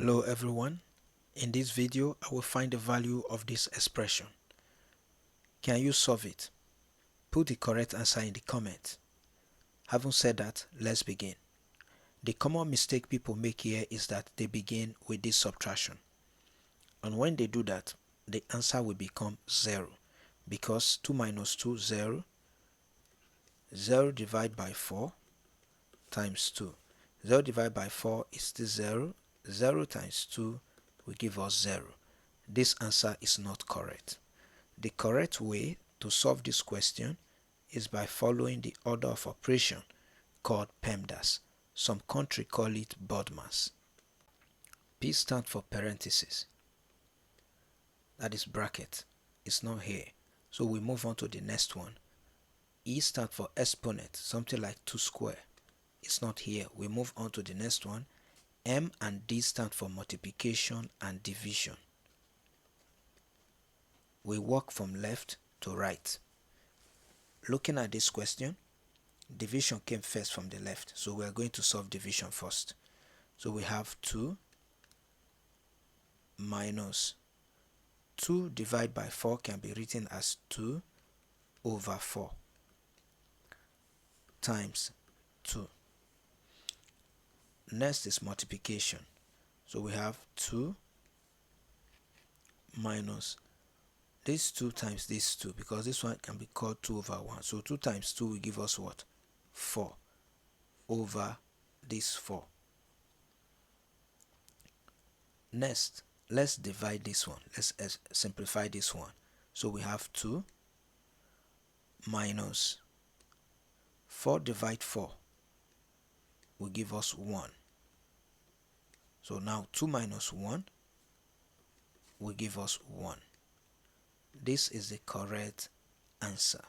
Hello everyone. In this video I will find the value of this expression. Can you solve it? Put the correct answer in the comments. Having said that, let's begin. The common mistake people make here is that they begin with this subtraction. And when they do that, the answer will become 0 because 2 minus 2, 0. 0 divided by 4 times 2. 0 divided by 4 is still 0. 0 times 2 will give us 0. This answer is not correct. The correct way to solve this question is by following the order of operation called PEMDAS. Some country call it BODMAS. P stands for parenthesis. That is bracket. It's not here. So we move on to the next one. E stands for exponent, something like 2 square. It's not here. We move on to the next one. M and D stand for multiplication and division. We work from left to right. Looking at this question, division came first from the left, so we are going to solve division first. So we have 2 minus 2 divided by 4 can be written as 2 over 4 times 2. Next is multiplication. So we have 2 minus this 2 times this 2, because this one can be called 2 over 1. So 2 times 2 will give us what? 4 over this 4. Next, let's divide this one. Let's simplify this one. So we have 2 minus 4 divided 4 will give us 1. So now 2 minus 1 will give us 1. This is the correct answer.